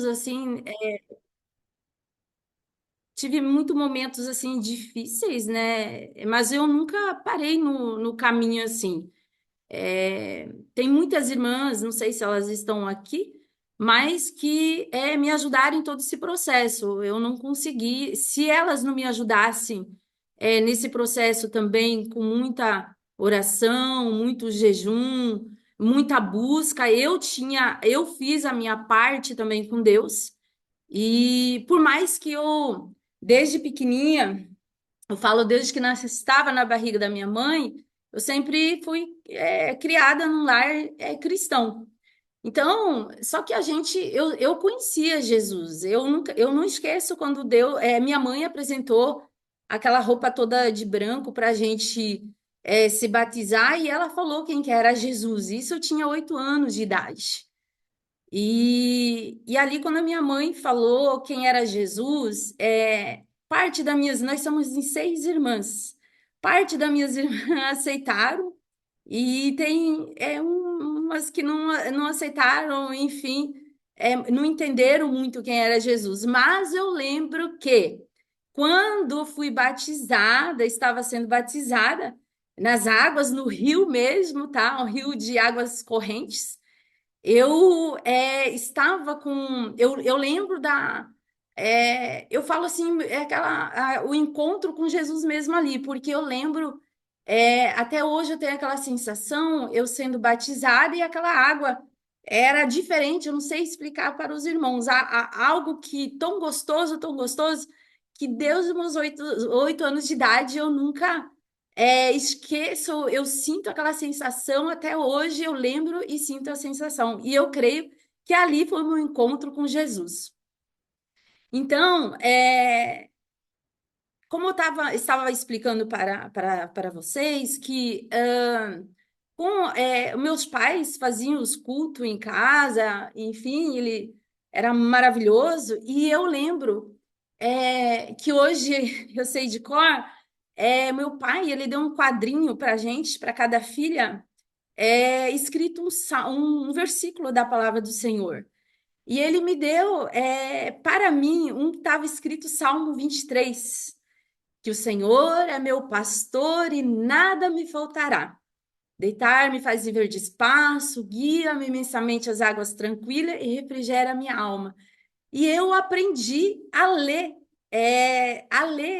assim, tive muitos momentos assim difíceis, né? Mas eu nunca parei no caminho assim. Tem muitas irmãs, não sei se elas estão aqui, mas que me ajudaram em todo esse processo. Eu não consegui, se elas não me ajudassem nesse processo também, com muita oração, muito jejum, muita busca, eu fiz a minha parte também com Deus. E por mais que eu, desde pequenininha, eu falo desde que estava na barriga da minha mãe, eu sempre fui criada num lar cristão. Então, só que eu conhecia Jesus. Eu não esqueço quando minha mãe apresentou aquela roupa toda de branco para a gente se batizar e ela falou quem que era Jesus. Isso eu tinha 8 anos de idade. E ali, quando a minha mãe falou quem era Jesus, parte das minhas, nós somos em 6 irmãs, parte das minhas irmãs aceitaram, e tem umas que não aceitaram, enfim, não entenderam muito quem era Jesus. Mas eu lembro que, quando fui batizada, estava sendo batizada nas águas, no rio mesmo, tá? Um rio de águas correntes. Eu estava com. Eu lembro da. Eu falo assim, o encontro com Jesus mesmo ali, porque eu lembro, até hoje eu tenho aquela sensação, eu sendo batizada e aquela água era diferente, eu não sei explicar para os irmãos. Algo que tão gostoso, que desde os meus 8 anos de idade eu nunca esqueço, eu sinto aquela sensação até hoje, eu lembro e sinto a sensação. E eu creio que ali foi o meu encontro com Jesus. Então, como estava explicando para vocês, que meus pais faziam os cultos em casa, enfim, ele era maravilhoso, e eu lembro que hoje eu sei de cor, meu pai, ele deu um quadrinho para gente, para cada filha, escrito um versículo da palavra do Senhor. E ele me deu, para mim, um que estava escrito Salmo 23, que o Senhor é meu pastor e nada me faltará. Deitar-me faz viver de espaço, guia-me imensamente às águas tranquilas e refrigera a minha alma. E eu aprendi a ler,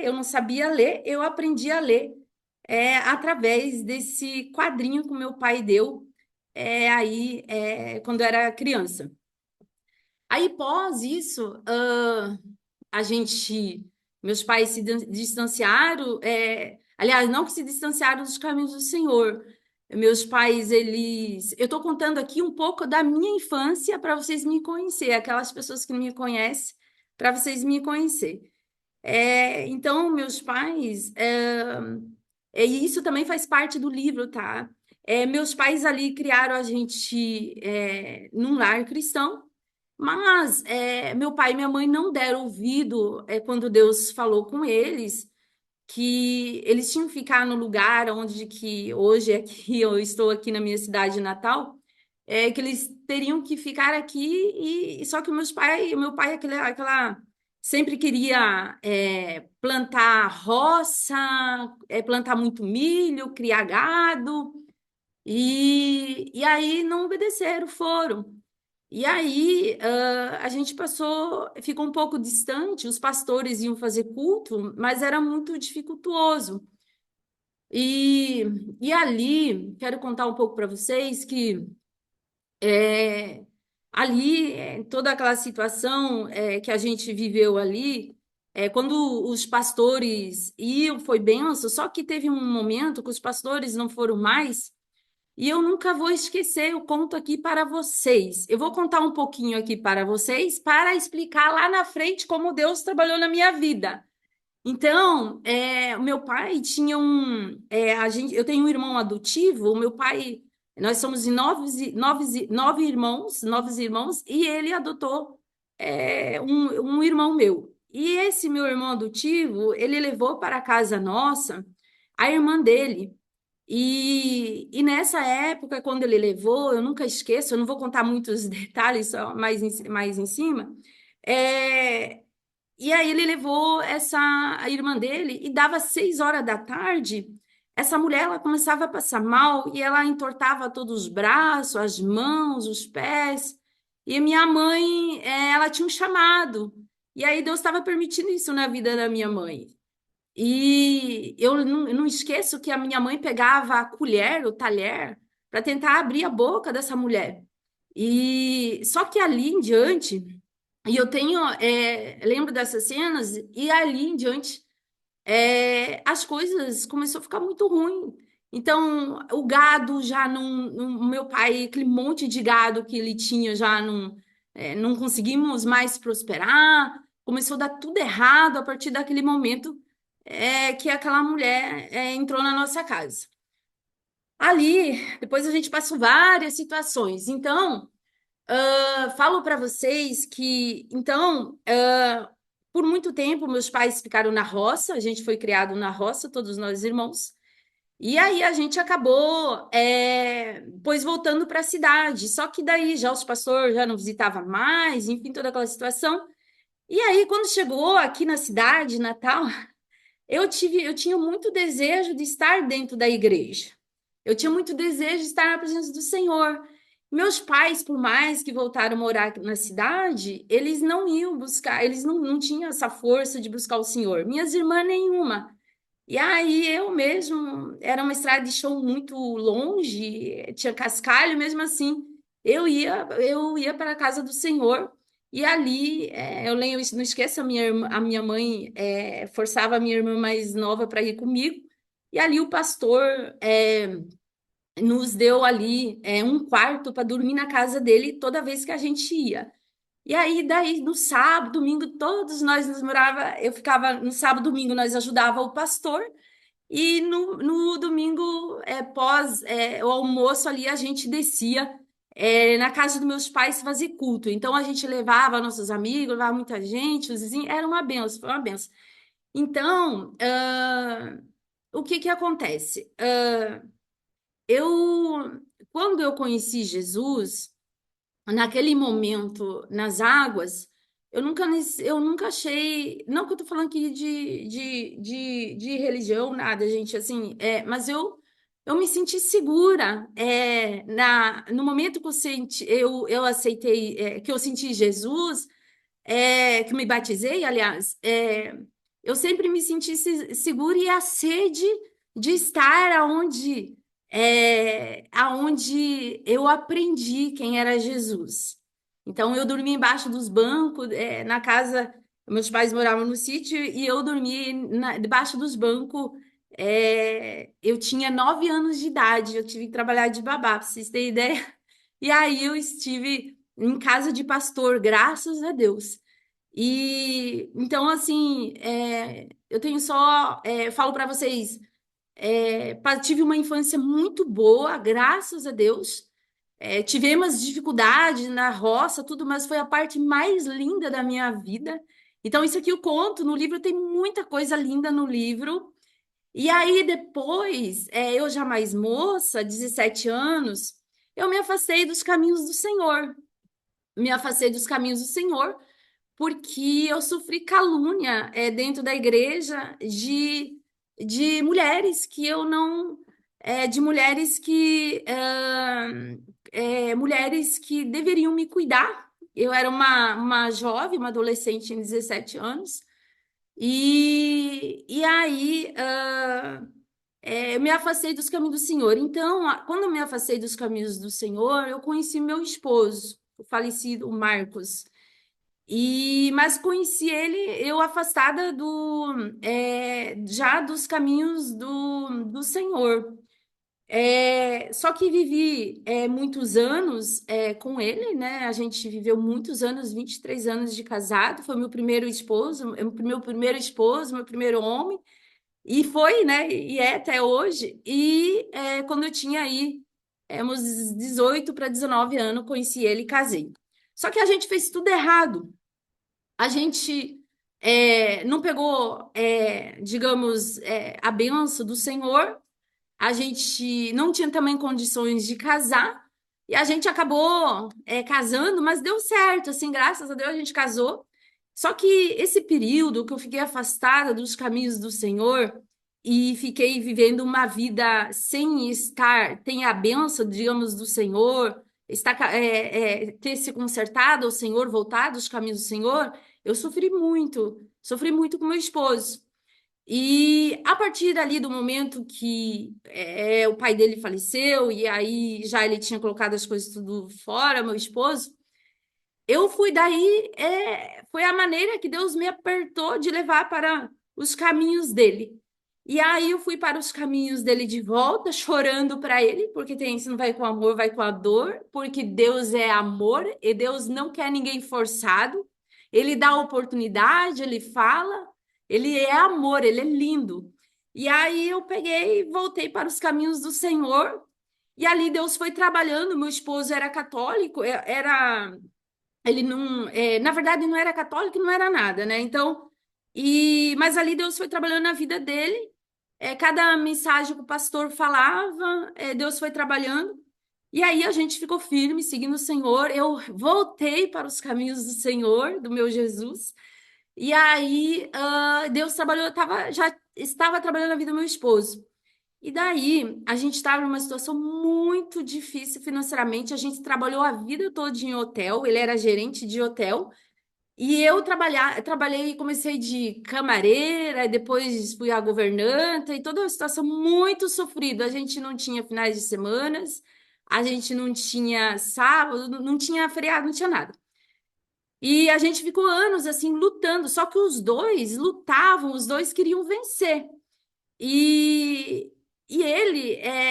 eu não sabia ler, eu aprendi a ler através desse quadrinho que o meu pai deu quando eu era criança. Aí, pós isso, a gente, meus pais se distanciaram, aliás, não que se distanciaram dos caminhos do Senhor. Meus pais, eu estou contando aqui um pouco da minha infância para vocês me conhecer, aquelas pessoas que me conhecem, para vocês me conhecer. Então, meus pais, e isso também faz parte do livro, tá? Meus pais ali criaram a gente num lar cristão, mas meu pai e minha mãe não deram ouvido quando Deus falou com eles que eles tinham que ficar no lugar onde que hoje aqui eu estou aqui na minha cidade natal, que eles teriam que ficar aqui e só que meu pai aquela sempre queria plantar roça, plantar muito milho, criar gado e aí não obedeceram, foram. E aí, a gente ficou um pouco distante, os pastores iam fazer culto, mas era muito dificultuoso. E, e ali, quero contar um pouco para vocês que é, ali, toda aquela situação que a gente viveu ali, quando os pastores iam, foi benção, só que teve um momento que os pastores não foram mais. E eu nunca vou esquecer, eu conto aqui para vocês. Eu vou contar um pouquinho aqui para vocês para explicar lá na frente como Deus trabalhou na minha vida. Então, o meu pai tinha eu tenho um irmão adotivo, o meu pai, nós somos em nove irmãos, e ele adotou um irmão meu. E esse meu irmão adotivo, ele levou para a casa nossa a irmã dele. E nessa época, quando ele levou, eu nunca esqueço, eu não vou contar muitos detalhes, só mais em cima. É, e aí ele levou a irmã dele e dava 6 horas da tarde, essa mulher ela começava a passar mal e ela entortava todos os braços, as mãos, os pés. E minha mãe, ela tinha um chamado. E aí Deus estava permitindo isso na vida da minha mãe. E eu não esqueço que a minha mãe pegava a colher, o talher, para tentar abrir a boca dessa mulher. E só que ali em diante, e eu tenho, lembro dessas cenas, e ali em diante, as coisas começou a ficar muito ruim. Então, o gado já o meu pai, aquele monte de gado que ele tinha, já não conseguimos mais prosperar. Começou a dar tudo errado a partir daquele momento que aquela mulher entrou na nossa casa. Ali, depois a gente passou várias situações. Então, falo para vocês que, então, por muito tempo, meus pais ficaram na roça, a gente foi criado na roça, todos nós irmãos, e aí a gente acabou, pois, voltando para a cidade. Só que daí já os pastores já não visitavam mais, enfim, toda aquela situação. E aí, quando chegou aqui na cidade, Natal, eu tinha muito desejo de estar dentro da igreja. Eu tinha muito desejo de estar na presença do Senhor. Meus pais, por mais que voltaram a morar na cidade, eles não iam buscar, eles não tinham essa força de buscar o Senhor. Minhas irmãs, nenhuma. E aí eu mesmo, era uma estrada de chão muito longe, tinha cascalho, mesmo assim, eu ia para a casa do Senhor. E ali, eu lembro, não esqueça, a minha mãe forçava a minha irmã mais nova para ir comigo. E ali o pastor nos deu ali um quarto para dormir na casa dele toda vez que a gente ia. E aí, daí, no sábado, domingo, todos nós nos morava, eu ficava, no sábado, domingo, nós ajudava o pastor, e no domingo, pós o almoço ali, a gente descia na casa dos meus pais fazer culto. Então, a gente levava nossos amigos, levava muita gente, os vizinhos, era uma benção, foi uma benção. Então, o que que acontece? Eu, quando eu conheci Jesus, naquele momento nas águas, eu nunca achei, não que eu tô falando aqui de religião, nada, gente, assim, mas eu me senti segura, no momento que eu aceitei, que eu senti Jesus, que me batizei, aliás, eu sempre me senti segura e a sede de estar aonde eu aprendi quem era Jesus. Então, eu dormi embaixo dos bancos, na casa, meus pais moravam no sítio, e eu dormi debaixo dos bancos. Eu tinha 9 anos de idade, eu tive que trabalhar de babá, para vocês terem ideia. E aí eu estive em casa de pastor, graças a Deus. E então, assim, eu tenho só, falo para vocês, tive uma infância muito boa, graças a Deus. Tivemos dificuldades na roça, tudo, mas foi a parte mais linda da minha vida. Então, isso aqui eu conto no livro, tem muita coisa linda no livro. E aí, depois, eu já mais moça, 17 anos, eu me afastei dos caminhos do Senhor. Me afastei dos caminhos do Senhor porque eu sofri calúnia dentro da igreja de mulheres que eu não. De mulheres que deveriam me cuidar. Eu era uma jovem, uma adolescente em 17 anos, e aí eu me afastei dos caminhos do Senhor. Então, quando eu me afastei dos caminhos do Senhor, eu conheci meu esposo, o falecido Marcos. Mas conheci ele eu afastada já dos caminhos do Senhor. Só que vivi muitos anos com ele, né? A gente viveu muitos anos, 23 anos de casado. Foi meu primeiro esposo, meu primeiro homem. E foi, né? E é até hoje. E quando eu tinha aí uns 18 para 19 anos, conheci ele e casei. Só que a gente fez tudo errado. A gente não pegou, digamos, a benção do Senhor, a gente não tinha também condições de casar, e a gente acabou casando, mas deu certo, assim, graças a Deus a gente casou. Só que esse período que eu fiquei afastada dos caminhos do Senhor e fiquei vivendo uma vida sem estar, tem a bênção, digamos, do Senhor, ter se consertado ao Senhor, voltado aos caminhos do Senhor, eu sofri muito com meu esposo. E a partir dali do momento que o pai dele faleceu, e aí já ele tinha colocado as coisas tudo fora, meu esposo, eu fui daí, foi a maneira que Deus me apertou de levar para os caminhos dele. E aí eu fui para os caminhos dele de volta, chorando para ele, porque tem, se não vai com amor, vai com a dor, porque Deus é amor e Deus não quer ninguém forçado. Ele dá oportunidade, ele fala, ele é amor, ele é lindo. E aí eu peguei e voltei para os caminhos do Senhor. E ali Deus foi trabalhando. Meu esposo era católico, era ele não, na verdade, não era católico, não era nada, né? Então, mas ali Deus foi trabalhando na vida dele. Cada mensagem que o pastor falava, Deus foi trabalhando. E aí a gente ficou firme, seguindo o Senhor. Eu voltei para os caminhos do Senhor, do meu Jesus. E aí Deus trabalhou, já estava trabalhando na vida do meu esposo. E daí, a gente estava numa situação muito difícil financeiramente. A gente trabalhou a vida toda em hotel, ele era gerente de hotel. E trabalhei, comecei de camareira, e depois fui a governanta, e toda uma situação muito sofrida. A gente não tinha finais de semanas, a gente não tinha sábado, não tinha feriado, não tinha nada. E a gente ficou anos assim lutando, só que os dois lutavam, os dois queriam vencer. E,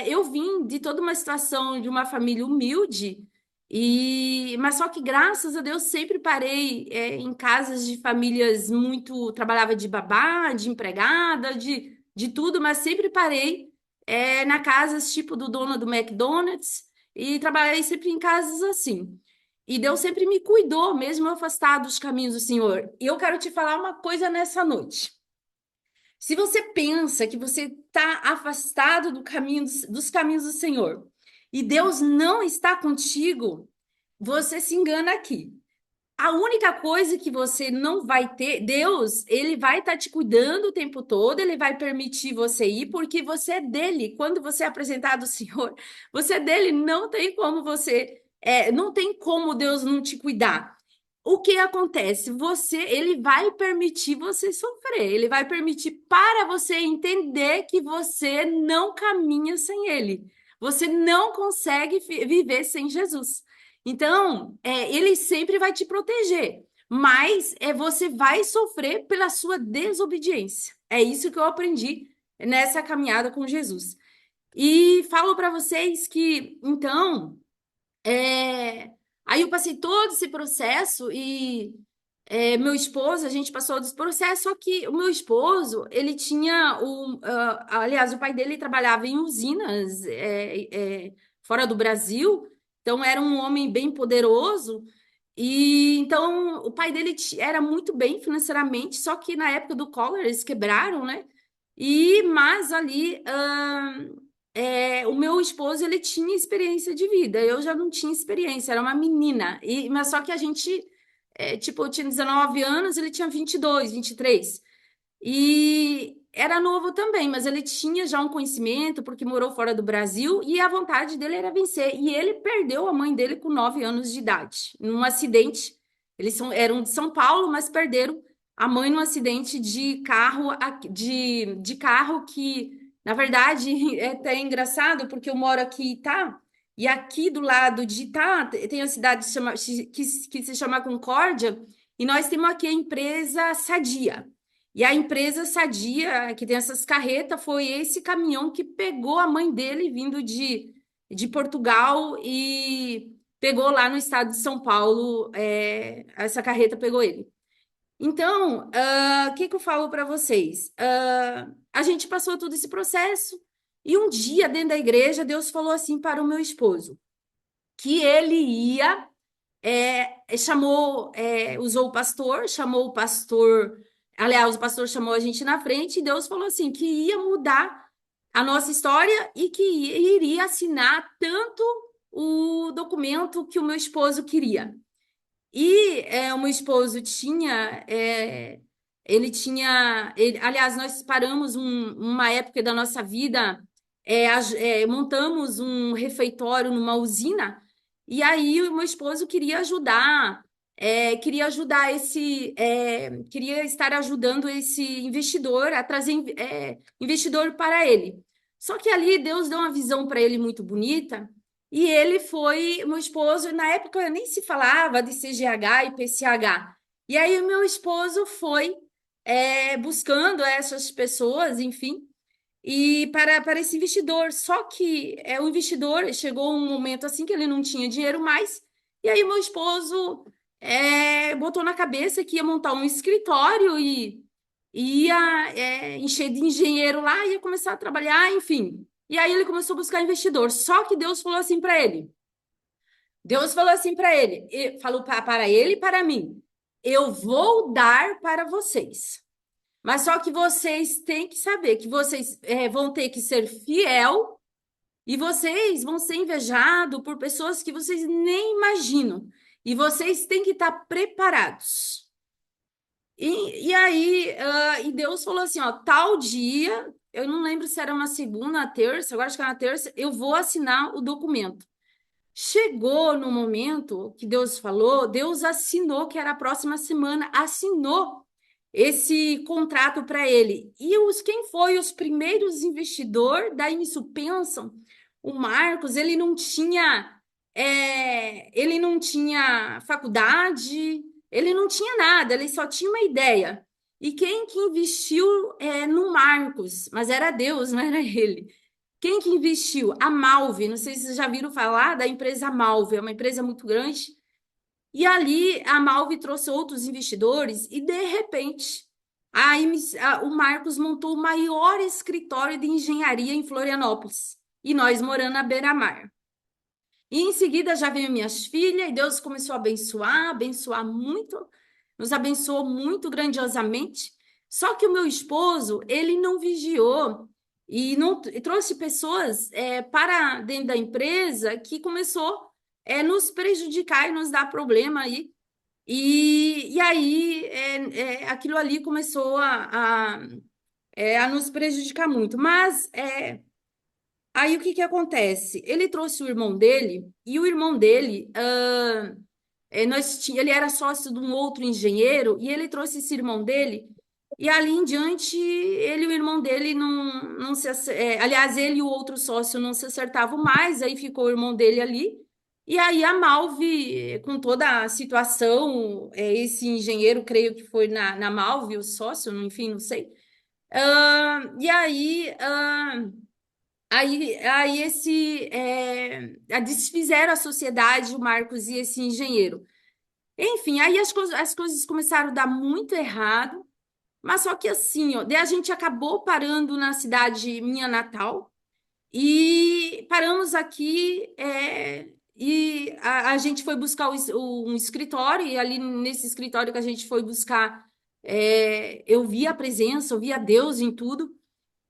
eu vim de toda uma situação de uma família humilde, mas só que graças a Deus sempre parei em casas de famílias muito, trabalhava de babá, de empregada, de tudo, mas sempre parei na casas tipo do dono do McDonald's e trabalhei sempre em casas assim. E Deus sempre me cuidou, mesmo eu afastado dos caminhos do Senhor. E eu quero te falar uma coisa nessa noite. Se você pensa que você está afastado dos caminhos do Senhor e Deus não está contigo, você se engana aqui. A única coisa que você não vai ter, Deus, ele vai estar te cuidando o tempo todo, ele vai permitir você ir, porque você é dele. Quando você é apresentado ao Senhor, você é dele, não tem como Deus não te cuidar. O que acontece? Ele vai permitir você sofrer, ele vai permitir para você entender que você não caminha sem ele. Você não consegue viver sem Jesus. Então, ele sempre vai te proteger, mas você vai sofrer pela sua desobediência. É isso que eu aprendi nessa caminhada com Jesus. E falo para vocês que, então, aí eu passei todo esse processo e meu esposo, a gente passou desse processo, só que o meu esposo, ele tinha aliás, o pai dele trabalhava em usinas fora do Brasil, então era um homem bem poderoso, e então o pai dele era muito bem financeiramente, só que na época do Collor eles quebraram, né? Mas ali o meu esposo ele tinha experiência de vida, eu já não tinha experiência, era uma menina, mas só que a gente tipo, eu tinha 19 anos, ele tinha 22, 23. E era novo também, mas ele tinha já um conhecimento, porque morou fora do Brasil, e a vontade dele era vencer. E ele perdeu a mãe dele com 9 anos de idade, num acidente. Eram de São Paulo, mas perderam a mãe num acidente de carro, de carro que, na verdade, é até engraçado, porque eu moro aqui, tá? E aqui do lado de Itá, tem a cidade que se chama Concórdia, e nós temos aqui a empresa Sadia. E a empresa Sadia, que tem essas carretas, foi esse caminhão que pegou a mãe dele vindo de Portugal e pegou lá no estado de São Paulo, essa carreta pegou ele. Então, o que que eu falo para vocês? A gente passou todo esse processo e um dia, dentro da igreja, Deus falou assim para o meu esposo, que ele ia, usou o pastor, chamou o pastor, aliás, o pastor chamou a gente na frente e Deus falou assim, que ia mudar. a nossa história e que iria assinar tanto o documento que o meu esposo queria. E o meu esposo tinha, aliás, nós paramos uma época da nossa vida, montamos um refeitório numa usina, e aí o meu esposo queria ajudar queria estar ajudando esse investidor a trazer investidor para ele. Só que ali Deus deu uma visão para ele muito bonita. E ele foi, meu esposo, na época nem se falava de CGH e PCH. E aí o meu esposo foi buscando essas pessoas, enfim, e para esse investidor. Só que o investidor chegou um momento assim que ele não tinha dinheiro mais, e aí meu esposo botou na cabeça que ia montar um escritório e ia encher de engenheiro lá, ia começar a trabalhar, enfim. E aí ele começou a buscar investidor. Só que Deus falou assim para ele. Deus falou assim para ele, falou para ele e para mim: eu vou dar para vocês. Mas só que vocês têm que saber que vocês vão ter que ser fiel e vocês vão ser invejados por pessoas que vocês nem imaginam. E vocês têm que estar preparados. E aí, e Deus falou assim, ó, tal dia, eu não lembro se era uma segunda, uma terça, agora acho que era uma terça, eu vou assinar o documento. Chegou no momento que Deus falou, Deus assinou que era a próxima semana, assinou esse contrato para ele. E quem foi os primeiros investidores da Início Pensam? O Marcos, ele não tinha faculdade, ele não tinha nada, ele só tinha uma ideia. E quem que investiu no Marcos? Mas era Deus, não era ele. Quem que investiu? A Malve. Não sei se vocês já viram falar da empresa Malve, é uma empresa muito grande. E ali a Malve trouxe outros investidores e, de repente, o Marcos montou o maior escritório de engenharia em Florianópolis. E nós morando na beira-mar. E em seguida já veio minhas filhas, e Deus começou a abençoar, abençoar muito, nos abençoou muito grandiosamente. Só que o meu esposo, ele não vigiou e não e trouxe pessoas para dentro da empresa que começou nos prejudicar e nos dar problema aí. E aí aquilo ali começou a nos prejudicar muito. Mas aí o que que acontece? Ele trouxe o irmão dele, e o irmão dele, ele era sócio de um outro engenheiro, e ele trouxe esse irmão dele, e ali em diante, ele e o irmão dele não se. Aliás, ele e o outro sócio não se acertavam mais, aí ficou o irmão dele ali. E aí a Malve, com toda a situação, esse engenheiro, creio que foi na Malve, o sócio, enfim, não sei. E aí. Aí desfizeram a sociedade, o Marcos e esse engenheiro. Enfim, aí as coisas começaram a dar muito errado, mas só que assim, ó, daí a gente acabou parando na cidade minha natal e paramos aqui e a gente foi buscar um escritório e ali nesse escritório que a gente foi buscar, eu vi a presença, eu via Deus em tudo.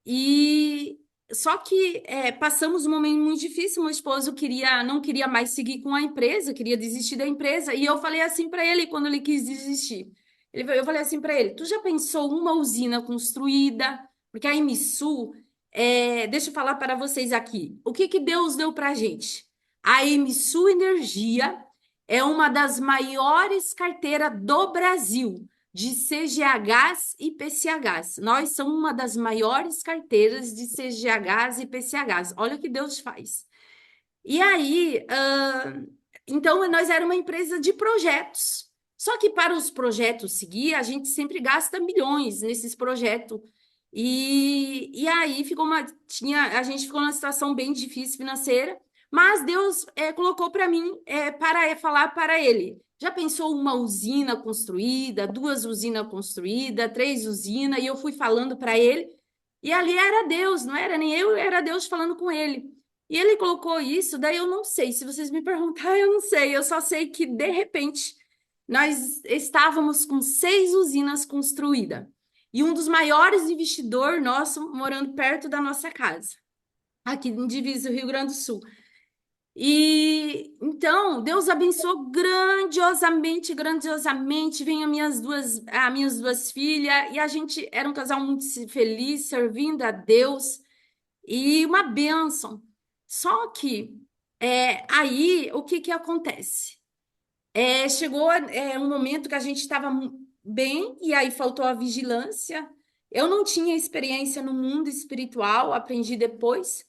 E só que passamos um momento muito difícil. Meu esposo não queria mais seguir com a empresa, queria desistir da empresa. E eu falei assim para ele quando ele quis desistir. Eu falei assim para ele: Tu já pensou uma usina construída? Porque a Emisul, deixa eu falar para vocês aqui. O que que Deus deu para a gente? A Emisul Energia é uma das maiores carteiras do Brasil de CGHs e PCHs. Nós somos uma das maiores carteiras de CGHs e PCHs. Olha o que Deus faz. E aí, então, nós era uma empresa de projetos. Só que para os projetos seguir, a gente sempre gasta milhões nesses projetos. E aí a gente ficou numa situação bem difícil financeira, mas Deus colocou para mim para falar para ele. Já pensou uma usina construída, duas usinas construídas, três usinas? E eu fui falando para ele, e ali era Deus, não era nem eu, era Deus falando com ele. E ele colocou isso, daí eu não sei. Se vocês me perguntarem, eu não sei. Eu só sei que, de repente, nós estávamos com 6 usinas construídas. e um dos maiores investidores nosso morando perto da nossa casa, aqui em Divisa, Rio Grande do Sul. E então, Deus abençoou grandiosamente, grandiosamente. Vem as minhas duas filhas, e a gente era um casal muito feliz, servindo a Deus, e uma bênção. Só que aí o que que acontece? Chegou um momento que a gente estava bem, e aí faltou a vigilância. Eu não tinha experiência no mundo espiritual, aprendi depois.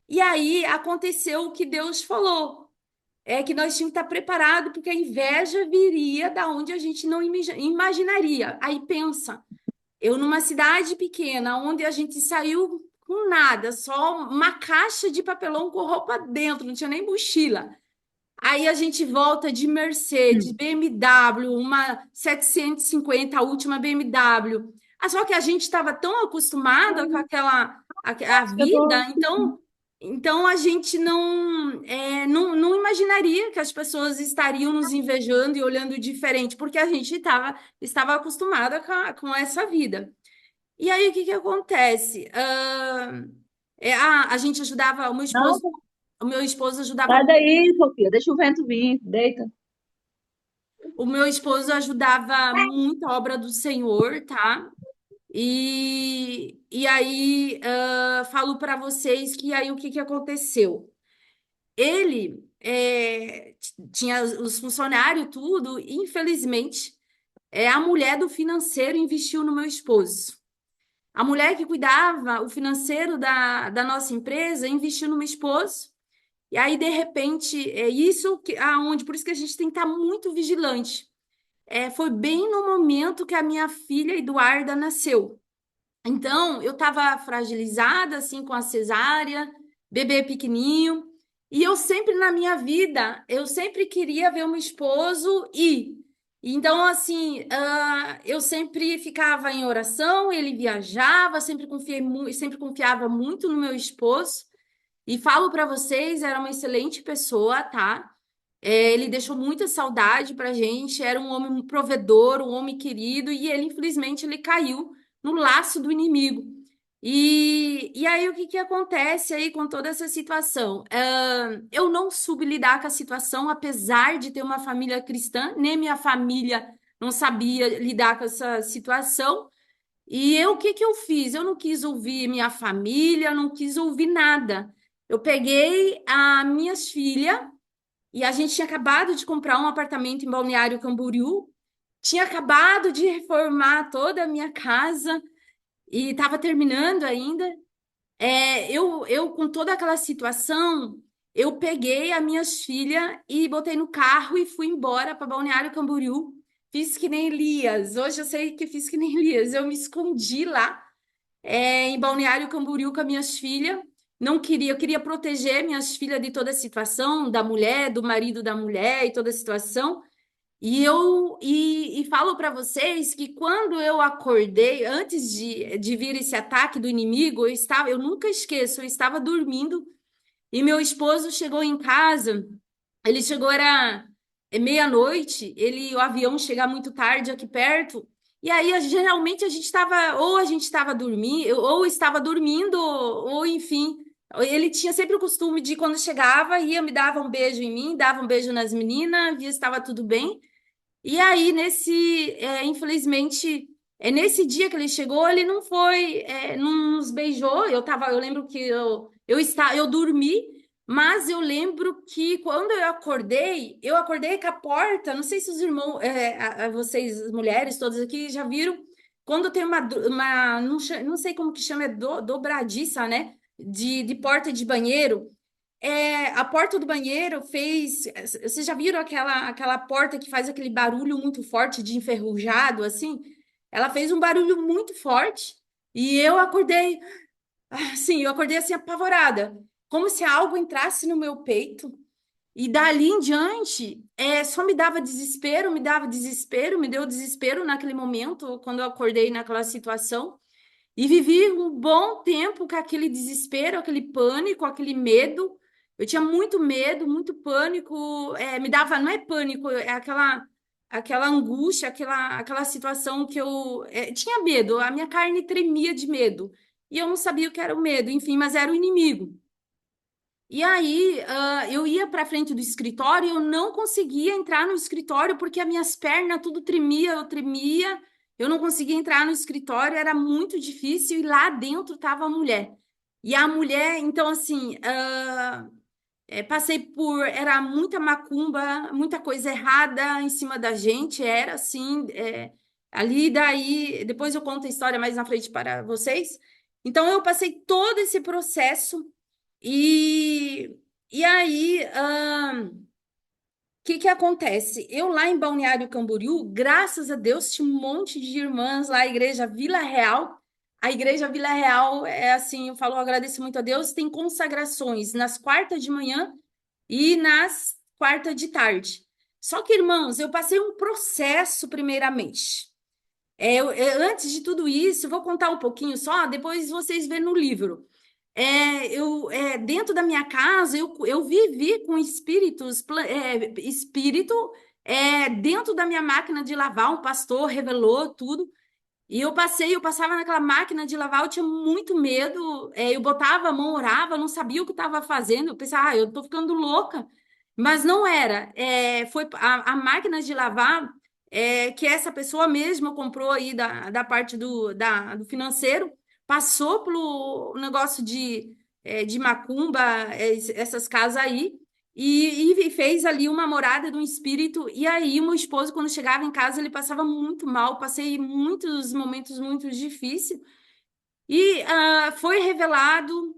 E aí aconteceu o que Deus falou. É que nós tínhamos que estar preparados, porque a inveja viria da onde a gente não imaginaria. Aí pensa, eu numa cidade pequena, onde a gente saiu com nada, só uma caixa de papelão com roupa dentro, não tinha nem mochila. Aí a gente volta de Mercedes, Hum. BMW, uma 750, a última BMW. Só que a gente estava tão acostumada com a Eu vida, tô. então a gente não imaginaria que as pessoas estariam nos invejando e olhando diferente, porque a gente estava acostumada com essa vida. E aí o que que acontece? A gente ajudava, Não, o meu esposo ajudava sai daí, Sofia. Deixa o vento vir. Deita. O meu esposo ajudava muito a obra do Senhor, tá? E aí, falo para vocês que aí o que que aconteceu? Ele tinha os funcionários, tudo, e infelizmente, a mulher do financeiro investiu no meu esposo. A mulher que cuidava o financeiro da nossa empresa investiu no meu esposo. E aí, de repente, por isso que a gente tem que estar muito vigilante. Foi bem no momento que a minha filha Eduarda nasceu. Então, eu estava fragilizada, assim, com a cesárea, bebê pequenininho, e eu sempre na minha vida, eu sempre queria ver o meu esposo ir. Então, assim, eu sempre ficava em oração, ele viajava, sempre confiava muito no meu esposo, e falo para vocês, era uma excelente pessoa, tá? Ele deixou muita saudade pra gente, era um homem provedor, um homem querido, e ele, infelizmente, ele caiu no laço do inimigo. E aí, o que que acontece aí com toda essa situação? Eu não soube lidar com a situação, apesar de ter uma família cristã, nem minha família não sabia lidar com essa situação. E o que que eu fiz? Eu não quis ouvir minha família, não quis ouvir nada. Eu peguei as minhas filhas, e a gente tinha acabado de comprar um apartamento em Balneário Camboriú, tinha acabado de reformar toda a minha casa e estava terminando ainda. Com toda aquela situação, eu peguei as minhas filhas e botei no carro e fui embora para Balneário Camboriú. Fiz que nem Elias. Hoje eu sei que fiz que nem Elias. Eu me escondi lá em Balneário Camboriú com as minhas filhas. Não queria, eu queria proteger minhas filhas de toda a situação, da mulher, do marido da mulher e toda a situação. E falo para vocês que quando eu acordei, antes de vir esse ataque do inimigo, eu nunca esqueço, eu estava dormindo e meu esposo chegou em casa. Ele chegou, era meia-noite, o avião chega muito tarde aqui perto. E aí, geralmente, a gente estava dormindo, ou estava dormindo, ou enfim. Ele tinha sempre o costume de, quando chegava, me dava um beijo em mim, dava um beijo nas meninas, via se estava tudo bem. E aí, infelizmente, nesse dia que ele chegou, ele não foi, não nos beijou. Eu lembro que eu dormi, mas eu lembro que quando eu acordei com a porta. Não sei se os irmãos, vocês, mulheres, todas aqui já viram, quando tem não sei como que chama, dobradiça, né? De porta de banheiro. A porta do banheiro fez. Vocês já viram aquela porta que faz aquele barulho muito forte de enferrujado, assim? Ela fez um barulho muito forte e eu acordei assim apavorada, como se algo entrasse no meu peito. E dali em diante, só me dava desespero, me deu desespero naquele momento, quando eu acordei naquela situação. E vivi um bom tempo com aquele desespero, aquele pânico, aquele medo. Eu tinha muito medo, muito pânico. Me dava, não é pânico, é aquela. aquela angústia, aquela situação que eu tinha medo, a minha carne tremia de medo. E eu não sabia o que era o medo, enfim, mas era o inimigo. E aí, eu ia para frente do escritório e eu não conseguia entrar no escritório porque as minhas pernas tudo tremia, eu tremia, eu não conseguia entrar no escritório, era muito difícil e lá dentro estava a mulher. E a mulher, então, assim, passei por. Era muita macumba, muita coisa errada em cima da gente, era assim. Ali, daí. Depois eu conto a história mais na frente para vocês. Então, eu passei todo esse processo e. E aí, que acontece? Eu lá em Balneário Camboriú, graças a Deus, tinha um monte de irmãs lá, a Igreja Vila Real. A Igreja Vila Real é assim, eu falo, eu agradeço muito a Deus, tem consagrações nas quartas de manhã e nas quartas de tarde. Só que, irmãos, eu passei um processo primeiramente. Antes de tudo isso, eu vou contar um pouquinho só, depois vocês vêem no livro. Dentro da minha casa, eu vivi com espíritos, espírito, dentro da minha máquina de lavar, um pastor revelou tudo. E eu passava naquela máquina de lavar, eu tinha muito medo. Eu botava a mão, orava, não sabia o que estava fazendo. Eu pensava, eu tô ficando louca. Mas não era. Foi a máquina de lavar que essa pessoa mesma comprou aí da parte do financeiro, passou pelo negócio de macumba, essas casas aí. E fez ali uma morada de um espírito. E aí, o meu esposo, quando chegava em casa, ele passava muito mal. Passei muitos momentos muito difíceis. E foi revelado,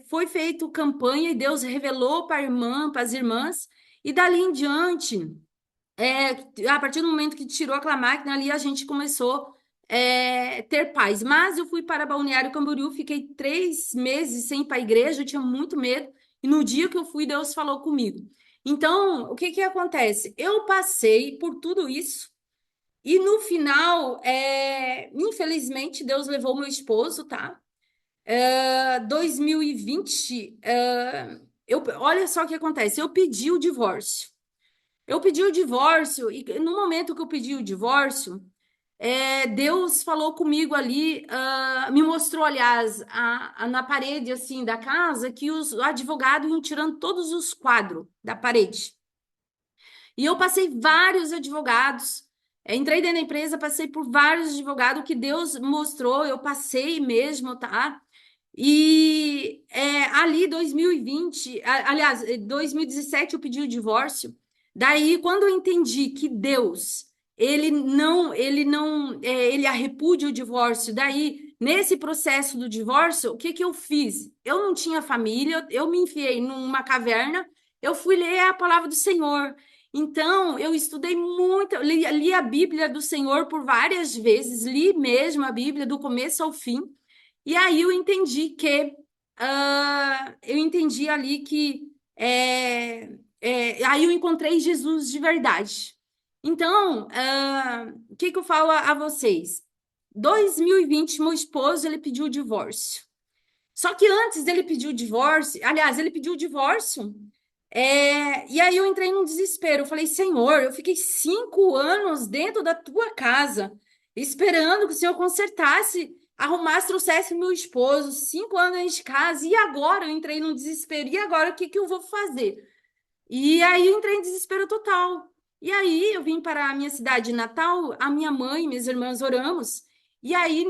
foi feito campanha, e Deus revelou para a irmã, para as irmãs. E dali em diante, a partir do momento que tirou aquela máquina ali, a gente começou ter paz. Mas eu fui para Balneário Camboriú, fiquei 3 meses sem ir para a igreja, eu tinha muito medo. E no dia que eu fui, Deus falou comigo. Então, o que acontece? Eu passei por tudo isso. E no final, infelizmente, Deus levou meu esposo, tá? 2020, olha só o que acontece. Eu pedi o divórcio. Eu pedi o divórcio, e no momento que eu pedi o divórcio, Deus falou comigo ali, me mostrou, aliás, na parede assim da casa, que os advogados iam tirando todos os quadros da parede. E eu passei vários advogados, entrei dentro da empresa, passei por vários advogados que Deus mostrou, eu passei mesmo, tá? E ali 2020, aliás, 2017 eu pedi o divórcio. Daí, quando eu entendi que Deus, ele repudia o divórcio. Daí, nesse processo do divórcio, o que que eu fiz? Eu não tinha família, eu me enfiei numa caverna, eu fui ler a palavra do Senhor. Então, eu estudei muito, li a Bíblia do Senhor por várias vezes, li mesmo a Bíblia do começo ao fim. E aí eu entendi ali que aí eu encontrei Jesus de verdade. Então, o que que eu falo a vocês? 2020, meu esposo, ele pediu o divórcio. Só que antes dele pedir o divórcio, aliás, ele pediu o divórcio, e aí eu entrei num desespero. Eu falei, Senhor, eu fiquei 5 anos dentro da tua casa, esperando que o Senhor consertasse, arrumasse, trouxesse meu esposo, 5 anos dentro de casa, e agora eu entrei num desespero. E agora o que que eu vou fazer? E aí eu entrei em desespero total. E aí eu vim para a minha cidade natal, a minha mãe e minhas irmãs oramos. E aí,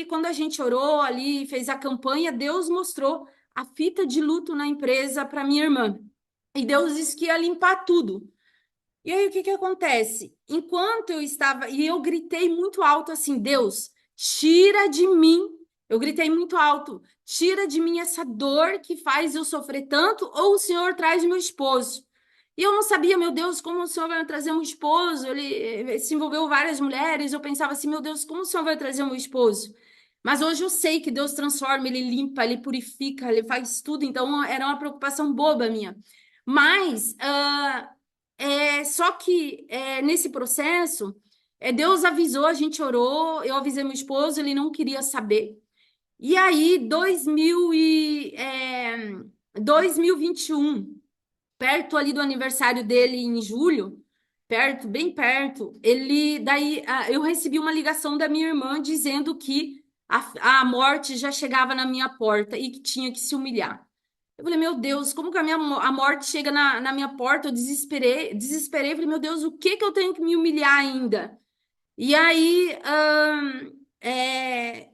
quando a gente orou ali, fez a campanha, Deus mostrou a fita de luto na empresa para minha irmã. E Deus disse que ia limpar tudo. E aí, o que que acontece? Enquanto eu estava, e eu gritei muito alto assim, Deus, tira de mim. Eu gritei muito alto, tira de mim essa dor que faz eu sofrer tanto, ou o Senhor traz meu esposo. E eu não sabia, meu Deus, como o Senhor vai me trazer um esposo? Ele se envolveu várias mulheres, eu pensava assim, meu Deus, como o Senhor vai trazer um esposo? Mas hoje eu sei que Deus transforma, ele limpa, ele purifica, ele faz tudo, então era uma preocupação boba minha. Mas só que nesse processo, Deus avisou, a gente orou, eu avisei meu esposo, ele não queria saber. E aí, 2021, perto ali do aniversário dele em julho, perto, bem perto, eu recebi uma ligação da minha irmã dizendo que a morte já chegava na minha porta e que tinha que se humilhar. Eu falei, meu Deus, como que a morte chega na minha porta? Eu desesperei, falei, meu Deus, o que que eu tenho que me humilhar ainda? E aí,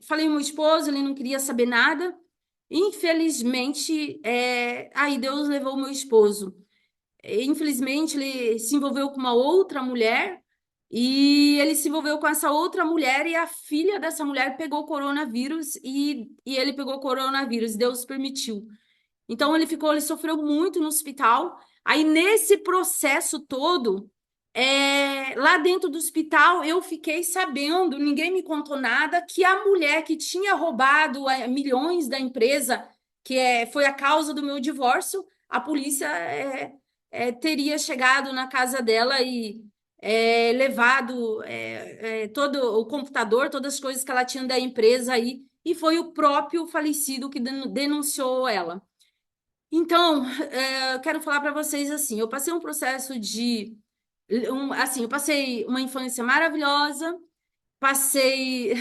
falei ao meu esposo, ele não queria saber nada. Infelizmente, aí Deus levou o meu esposo. Infelizmente, ele se envolveu com uma outra mulher e ele se envolveu com essa outra mulher e a filha dessa mulher pegou coronavírus e ele pegou coronavírus. Deus permitiu. Então ele sofreu muito no hospital. Aí nesse processo todo, lá dentro do hospital, eu fiquei sabendo, ninguém me contou nada, que a mulher que tinha roubado milhões da empresa, foi a causa do meu divórcio, a polícia teria chegado na casa dela e levado todo o computador, todas as coisas que ela tinha da empresa aí, e foi o próprio falecido que denunciou ela. Então, eu quero falar para vocês assim, eu passei um processo assim, eu passei uma infância maravilhosa, passei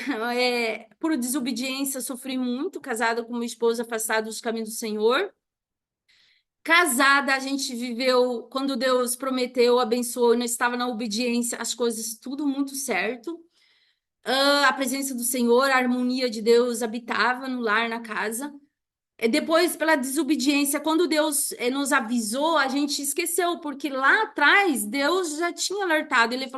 por desobediência, sofri muito, casada com uma esposa afastada dos caminhos do Senhor. Casada, a gente viveu, quando Deus prometeu, abençoou, e nós estava na obediência, as coisas tudo muito certo. A presença do Senhor, a harmonia de Deus habitava no lar, na casa. Depois, pela desobediência, quando Deus nos avisou, a gente esqueceu, porque lá atrás Deus já tinha alertado. Ele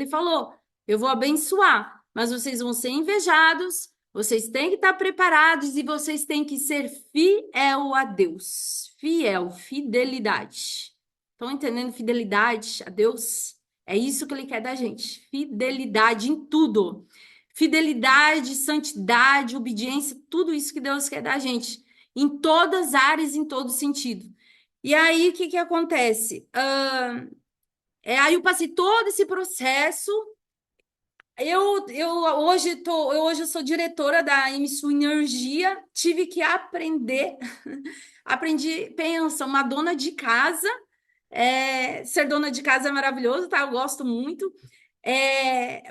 falou, eu vou abençoar, mas vocês vão ser invejados, vocês têm que estar preparados e vocês têm que ser fiel a Deus. Fiel, fidelidade. Estão entendendo fidelidade a Deus? É isso que ele quer da gente. Fidelidade em tudo. Fidelidade, santidade, obediência, tudo isso que Deus quer da gente em todas as áreas, em todo sentido. E aí, o que que acontece? Aí eu passei todo esse processo. Hoje eu sou diretora da Emissu Energia, tive que aprender, aprendi, pensa, uma dona de casa, ser dona de casa é maravilhoso, tá? Eu gosto muito.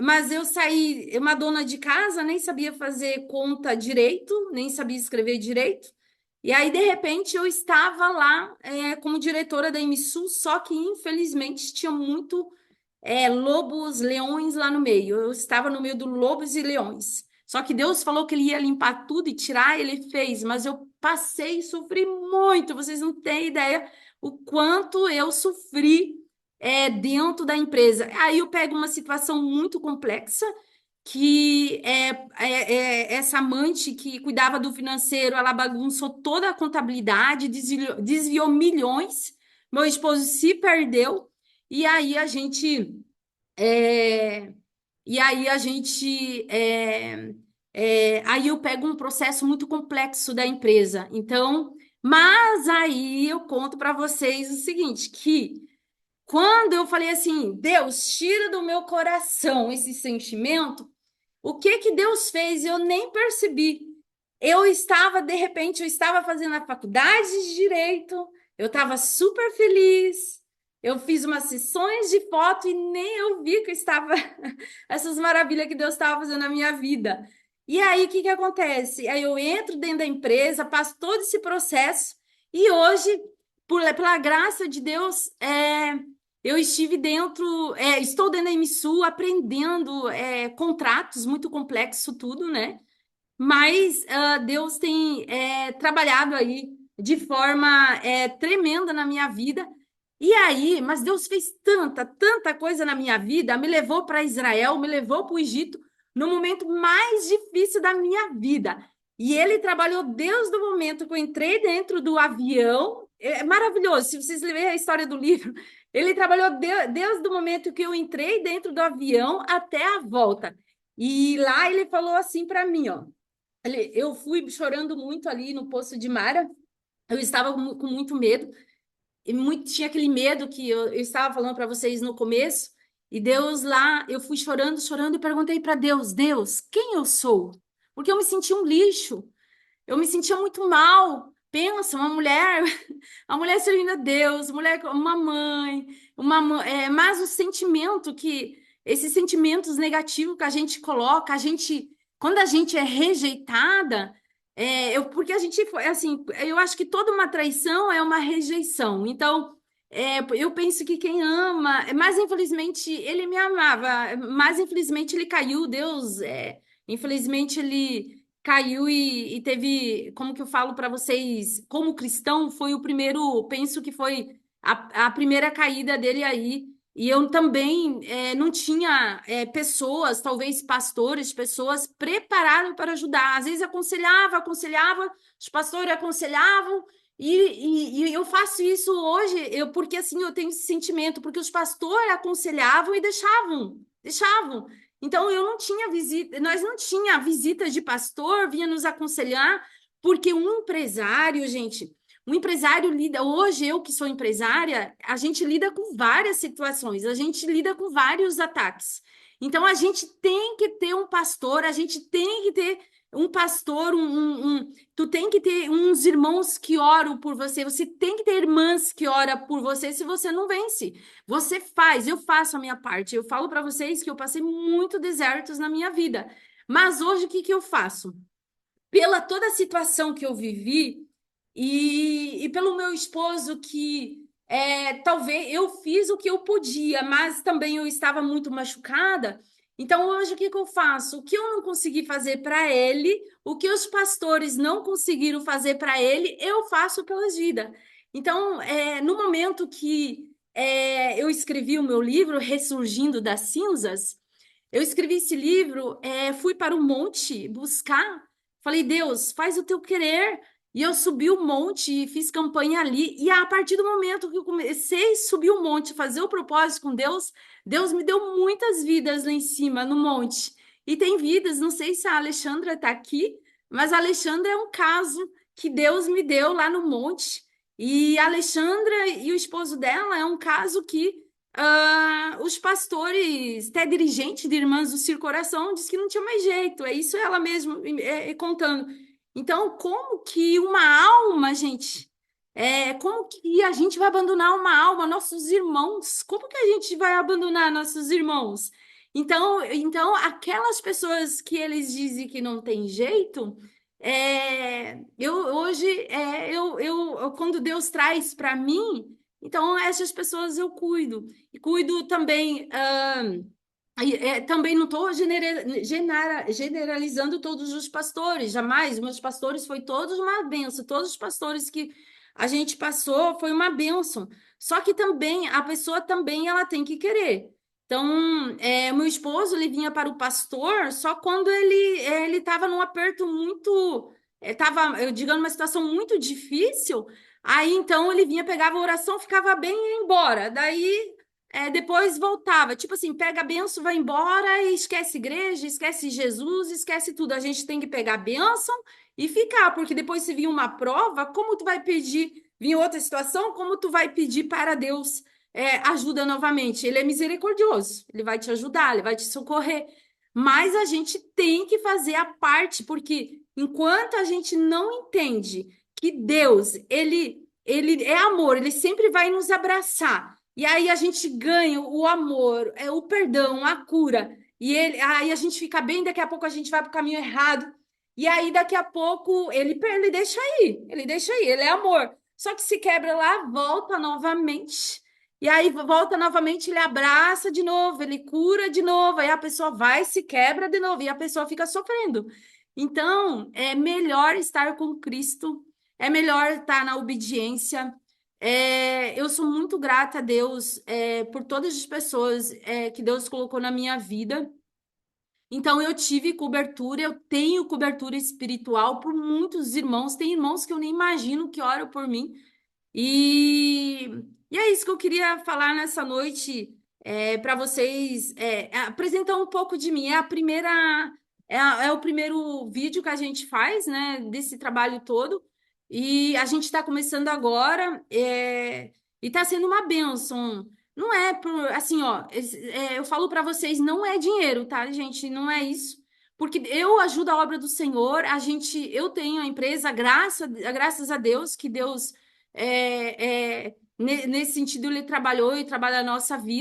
Mas eu saí, uma dona de casa, nem sabia fazer conta direito, nem sabia escrever direito. E aí, de repente, eu estava lá como diretora da Emissul, só que infelizmente tinha muito lobos, leões lá no meio. Eu estava no meio do lobos e leões. Só que Deus falou que ele ia limpar tudo e tirar, ele fez, mas eu passei e sofri muito. Vocês não têm ideia o quanto eu sofri dentro da empresa. Aí eu pego uma situação muito complexa que essa amante que cuidava do financeiro, ela bagunçou toda a contabilidade, desviou milhões, meu esposo se perdeu, e aí a gente é, e aí a gente aí eu pego um processo muito complexo da empresa. Então, mas aí eu conto para vocês o seguinte, que quando eu falei assim, Deus, tira do meu coração esse sentimento, o que que Deus fez? Eu nem percebi. De repente, eu estava fazendo a faculdade de Direito, eu estava super feliz, eu fiz umas sessões de foto e nem eu vi que eu estava, essas maravilhas que Deus estava fazendo na minha vida. E aí, o que que acontece? Aí eu entro dentro da empresa, passo todo esse processo e hoje, pela graça de Deus, eu estou dentro da MSU aprendendo contratos muito complexo, tudo, né? Mas Deus tem trabalhado aí de forma tremenda na minha vida. E aí, mas Deus fez tanta coisa na minha vida, me levou para Israel, me levou para o Egito, no momento mais difícil da minha vida. E ele trabalhou desde o momento que eu entrei dentro do avião. É maravilhoso, se vocês lerem a história do livro, ele trabalhou desde o momento que eu entrei dentro do avião até a volta. E lá ele falou assim para mim, ó. Eu fui chorando muito ali no Poço de Mara. Eu estava com muito medo. Tinha aquele medo que eu estava falando para vocês no começo. E Deus lá, eu fui chorando, chorando e perguntei para Deus: Deus, quem eu sou? Porque eu me sentia um lixo. Eu me sentia muito mal. pensa, uma mulher, a mulher servindo a Deus, mulher, uma mãe, mas o sentimento que, esses sentimentos negativos que a gente coloca, quando a gente é rejeitada, porque a gente foi, assim, eu acho que toda uma traição é uma rejeição. Então, eu penso que quem ama, mas infelizmente ele me amava, mas infelizmente ele caiu, Deus, infelizmente ele caiu e teve, como que eu falo para vocês, como cristão, foi o primeiro, penso que foi a primeira caída dele aí. E eu também não tinha pessoas, talvez pastores, pessoas preparadas para ajudar. Às vezes aconselhava, os pastores aconselhavam, e eu faço isso hoje, porque assim eu tenho esse sentimento, porque os pastores aconselhavam e deixavam. Então eu não tinha visita, nós não tinha visita de pastor, vinha nos aconselhar, porque um empresário, gente, um empresário lida, hoje eu que sou empresária, a gente lida com várias situações, a gente lida com vários ataques. Então a gente tem que ter um pastor, a gente tem que ter um pastor, tu tem que ter uns irmãos que oram por você, você tem que ter irmãs que oram por você se você não vence. Você faz, eu faço a minha parte. Eu falo para vocês que eu passei muito desertos na minha vida. Mas hoje o que que eu faço? Pela toda a situação que eu vivi e pelo meu esposo que talvez eu fiz o que eu podia, mas também eu estava muito machucada. Então hoje o que que eu faço? O que eu não consegui fazer para ele, o que os pastores não conseguiram fazer para ele, eu faço pelas vidas. Então, no momento que eu escrevi o meu livro, Ressurgindo das Cinzas, eu escrevi esse livro, fui para o monte buscar, falei, Deus, faz o teu querer. E eu subi o monte e fiz campanha ali. E a partir do momento que eu comecei a subir o monte, fazer o propósito com Deus, Deus me deu muitas vidas lá em cima, no monte. E tem vidas, não sei se a Alexandra está aqui, mas a Alexandra é um caso que Deus me deu lá no monte. E a Alexandra e o esposo dela é um caso que os pastores, até dirigente de Irmãs do Ciro Coração, disse que não tinha mais jeito. É isso ela mesma contando. Então, como que uma alma, gente, como que a gente vai abandonar uma alma, nossos irmãos? Como que a gente vai abandonar nossos irmãos? Então aquelas pessoas que eles dizem que não tem jeito, eu hoje, quando Deus traz para mim, então essas pessoas eu cuido. E cuido também. Também não estou generalizando todos os pastores, jamais. Meus pastores foi todos uma benção, todos os pastores que a gente passou foi uma benção. Só que também a pessoa também ela tem que querer. Então, meu esposo ele vinha para o pastor só quando ele estava num aperto muito, estava, eu digo, numa situação muito difícil. Aí então ele vinha, pegava a oração, ficava bem e ia embora. Daí depois voltava, tipo assim, pega a benção, vai embora e esquece igreja, esquece Jesus, esquece tudo. A gente tem que pegar a benção e ficar, porque depois se vir uma prova, como tu vai pedir, vir outra situação, como tu vai pedir para Deus ajuda novamente? Ele é misericordioso, ele vai te ajudar, ele vai te socorrer. Mas a gente tem que fazer a parte, porque enquanto a gente não entende que Deus, ele é amor, ele sempre vai nos abraçar. E aí a gente ganha o amor, o perdão, a cura. Aí a gente fica bem, daqui a pouco a gente vai para o caminho errado. E aí daqui a pouco ele deixa aí, ele é amor. Só que se quebra lá, volta novamente. E aí volta novamente, ele abraça de novo, ele cura de novo, aí a pessoa vai, se quebra de novo, e a pessoa fica sofrendo. Então, é melhor estar com Cristo, é melhor estar na obediência. Eu sou muito grata a Deus, por todas as pessoas, que Deus colocou na minha vida. Então, eu tive cobertura, eu tenho cobertura espiritual por muitos irmãos. Tem irmãos que eu nem imagino que oram por mim. E, e é isso que eu queria falar nessa noite, para vocês, apresentar um pouco de mim. É o primeiro vídeo que a gente faz, né, desse trabalho todo. E a gente está começando agora, e está sendo uma bênção. Não é por, assim, ó, eu falo para vocês, não é dinheiro, tá, gente? Não é isso. porque eu ajudo a obra do Senhor, eu tenho a empresa, graças a Deus, que Deus, nesse sentido, Ele trabalhou e trabalha a nossa vida.